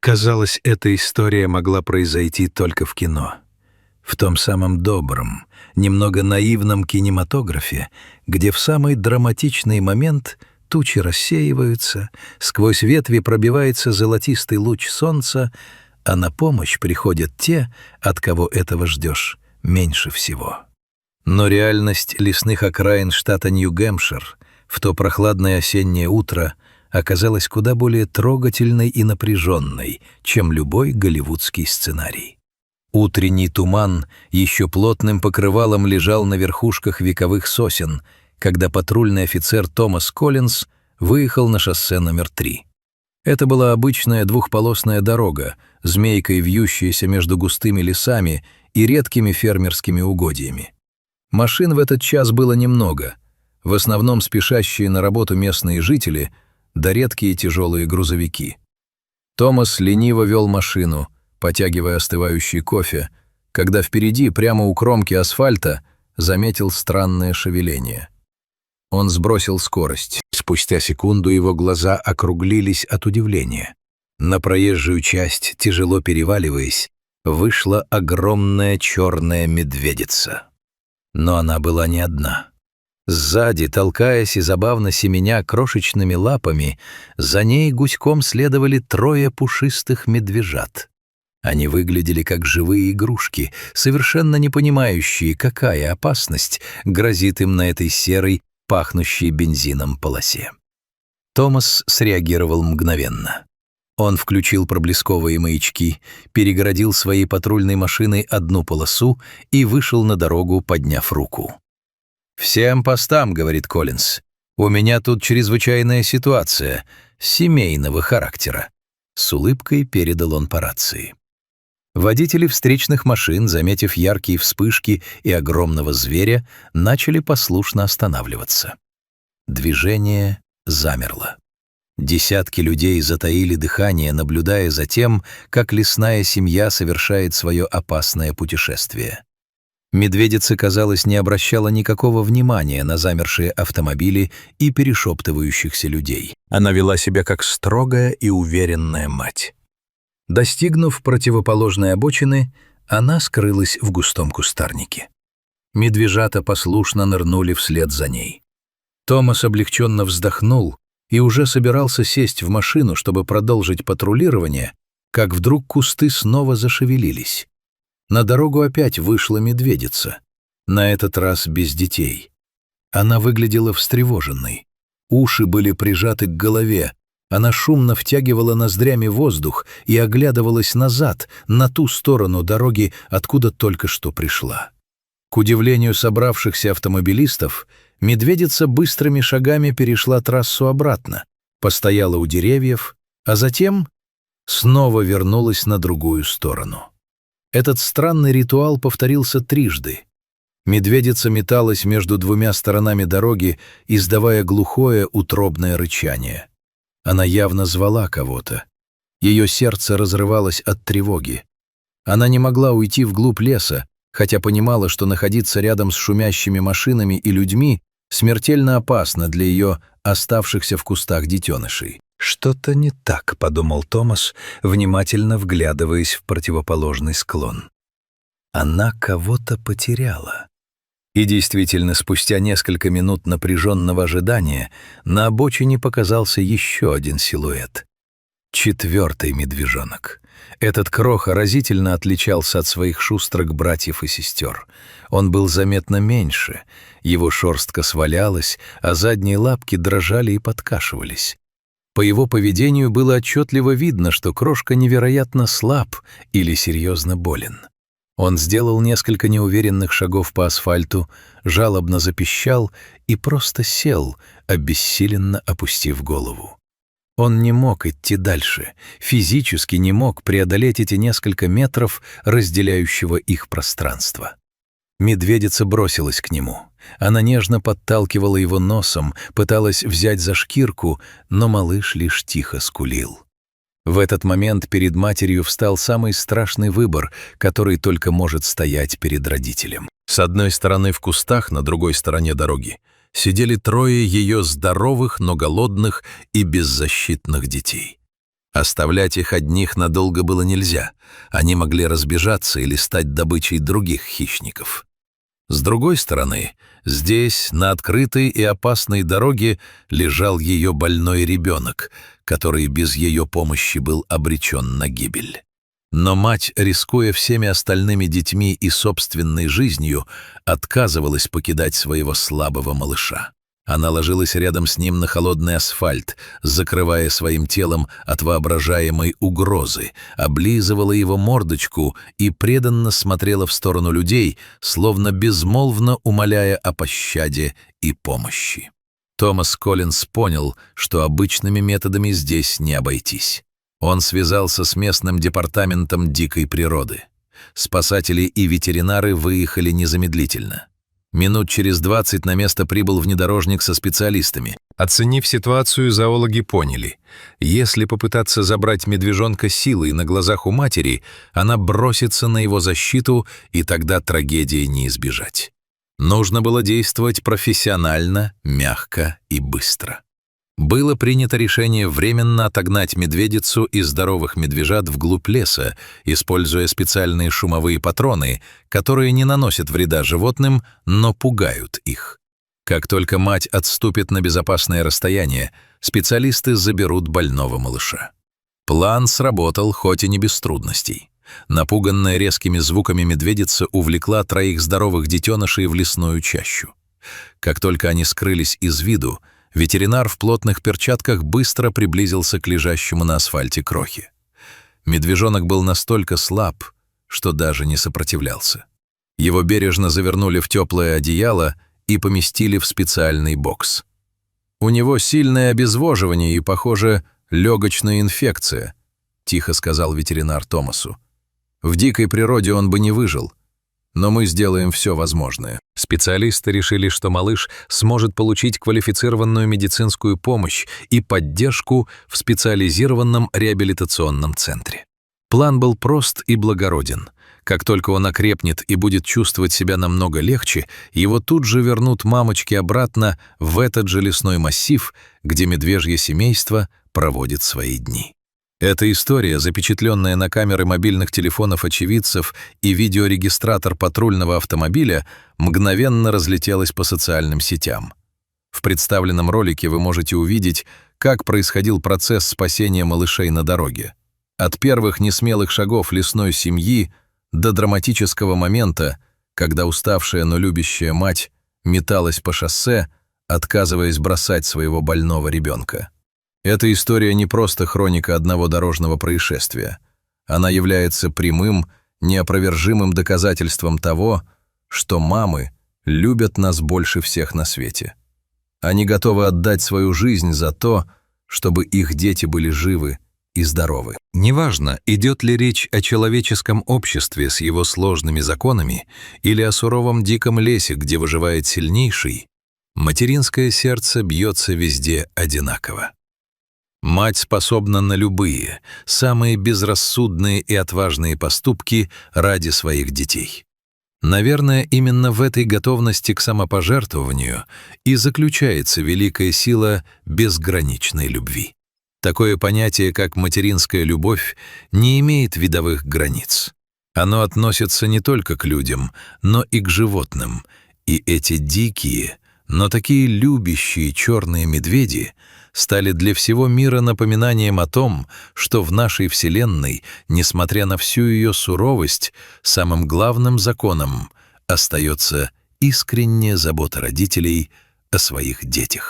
Казалось, эта история могла произойти только в кино. В том самом добром, немного наивном кинематографе, где в самый драматичный момент тучи рассеиваются, сквозь ветви пробивается золотистый луч солнца, а на помощь приходят те, от кого этого ждешь меньше всего. Но реальность лесных окраин штата Нью-Гэмпшир в то прохладное осеннее утро оказалась куда более трогательной и напряженной, чем любой голливудский сценарий. Утренний туман еще плотным покрывалом лежал на верхушках вековых сосен, когда патрульный офицер Томас Коллинз выехал на шоссе номер 3. Это была обычная двухполосная дорога, змейкой вьющаяся между густыми лесами и редкими фермерскими угодьями. Машин в этот час было немного, в основном спешащие на работу местные жители, да редкие тяжелые грузовики. Томас лениво вел машину, потягивая остывающий кофе, когда впереди, прямо у кромки асфальта, заметил странное шевеление. Он сбросил скорость. Спустя секунду его глаза округлились от удивления. На проезжую часть, тяжело переваливаясь, вышла огромная черная медведица. Но она была не одна. Сзади, толкаясь и забавно семеня крошечными лапами, за ней гуськом следовали 3 пушистых медвежат. Они выглядели как живые игрушки, совершенно не понимающие, какая опасность грозит им на этой серой, пахнущей бензином полосе. Томас среагировал мгновенно. Он включил проблесковые маячки, перегородил своей патрульной машиной одну полосу и вышел на дорогу, подняв руку. «Всем постам», — говорит Коллинз, — «у меня тут чрезвычайная ситуация, семейного характера». С улыбкой передал он по рации. Водители встречных машин, заметив яркие вспышки и огромного зверя, начали послушно останавливаться. Движение замерло. Десятки людей затаили дыхание, наблюдая за тем, как лесная семья совершает свое опасное путешествие. Медведица, казалось, не обращала никакого внимания на замершие автомобили и перешептывающихся людей. Она вела себя как строгая и уверенная мать. Достигнув противоположной обочины, она скрылась в густом кустарнике. Медвежата послушно нырнули вслед за ней. Томас облегченно вздохнул и уже собирался сесть в машину, чтобы продолжить патрулирование, как вдруг кусты снова зашевелились. На дорогу опять вышла медведица, на этот раз без детей. Она выглядела встревоженной. Уши были прижаты к голове, она шумно втягивала ноздрями воздух и оглядывалась назад, на ту сторону дороги, откуда только что пришла. К удивлению собравшихся автомобилистов, медведица быстрыми шагами перешла трассу обратно, постояла у деревьев, а затем снова вернулась на другую сторону. Этот странный ритуал повторился трижды. Медведица металась между 2 сторонами дороги, издавая глухое утробное рычание. Она явно звала кого-то. Ее сердце разрывалось от тревоги. Она не могла уйти вглубь леса, хотя понимала, что находиться рядом с шумящими машинами и людьми смертельно опасно для ее оставшихся в кустах детенышей. «Что-то не так», — подумал Томас, внимательно вглядываясь в противоположный склон. Она кого-то потеряла. И действительно, спустя несколько минут напряженного ожидания на обочине показался еще один силуэт. 4-й медвежонок. Этот кроха разительно отличался от своих шустрых братьев и сестер. Он был заметно меньше, его шерстка свалялась, а задние лапки дрожали и подкашивались. По его поведению было отчетливо видно, что крошка невероятно слаб или серьезно болен. Он сделал несколько неуверенных шагов по асфальту, жалобно запищал и просто сел, обессиленно опустив голову. Он не мог идти дальше, физически не мог преодолеть эти несколько метров разделяющего их пространства. Медведица бросилась к нему. Она нежно подталкивала его носом, пыталась взять за шкирку, но малыш лишь тихо скулил. В этот момент перед матерью встал самый страшный выбор, который только может стоять перед родителем. С одной стороны в кустах, на другой стороне дороги сидели 3 ее здоровых, но голодных и беззащитных детей. Оставлять их одних надолго было нельзя. Они могли разбежаться или стать добычей других хищников. С другой стороны, здесь, на открытой и опасной дороге, лежал ее больной ребенок, который без ее помощи был обречен на гибель. Но мать, рискуя всеми остальными детьми и собственной жизнью, отказывалась покидать своего слабого малыша. Она ложилась рядом с ним на холодный асфальт, закрывая своим телом от воображаемой угрозы, облизывала его мордочку и преданно смотрела в сторону людей, словно безмолвно умоляя о пощаде и помощи. Томас Коллинз понял, что обычными методами здесь не обойтись. Он связался с местным департаментом дикой природы. Спасатели и ветеринары выехали незамедлительно. Минут через 20 на место прибыл внедорожник со специалистами. Оценив ситуацию, зоологи поняли, если попытаться забрать медвежонка силой на глазах у матери, она бросится на его защиту, и тогда трагедии не избежать. Нужно было действовать профессионально, мягко и быстро. Было принято решение временно отогнать медведицу и здоровых медвежат вглубь леса, используя специальные шумовые патроны, которые не наносят вреда животным, но пугают их. Как только мать отступит на безопасное расстояние, специалисты заберут больного малыша. План сработал, хоть и не без трудностей. Напуганная резкими звуками медведица увлекла 3 здоровых детенышей в лесную чащу. Как только они скрылись из виду, ветеринар в плотных перчатках быстро приблизился к лежащему на асфальте крохе. Медвежонок был настолько слаб, что даже не сопротивлялся. Его бережно завернули в теплое одеяло и поместили в специальный бокс. «У него сильное обезвоживание и, похоже, легочная инфекция», — тихо сказал ветеринар Томасу. «В дикой природе он бы не выжил, но мы сделаем все возможное». Специалисты решили, что малыш сможет получить квалифицированную медицинскую помощь и поддержку в специализированном реабилитационном центре. План был прост и благороден. Как только он окрепнет и будет чувствовать себя намного легче, его тут же вернут мамочки обратно в этот же лесной массив, где медвежье семейство проводит свои дни. Эта история, запечатленная на камеры мобильных телефонов очевидцев и видеорегистратор патрульного автомобиля, мгновенно разлетелась по социальным сетям. В представленном ролике вы можете увидеть, как происходил процесс спасения малышей на дороге. От первых несмелых шагов лесной семьи до драматического момента, когда уставшая, но любящая мать металась по шоссе, отказываясь бросать своего больного ребенка. Эта история не просто хроника одного дорожного происшествия. Она является прямым, неопровержимым доказательством того, что мамы любят нас больше всех на свете. Они готовы отдать свою жизнь за то, чтобы их дети были живы и здоровы. Неважно, идет ли речь о человеческом обществе с его сложными законами или о суровом диком лесе, где выживает сильнейший, материнское сердце бьется везде одинаково. Мать способна на любые, самые безрассудные и отважные поступки ради своих детей. Наверное, именно в этой готовности к самопожертвованию и заключается великая сила безграничной любви. Такое понятие, как материнская любовь, не имеет видовых границ. Оно относится не только к людям, но и к животным, и эти дикие, но такие любящие черные медведи стали для всего мира напоминанием о том, что в нашей Вселенной, несмотря на всю ее суровость, самым главным законом остается искренняя забота родителей о своих детях.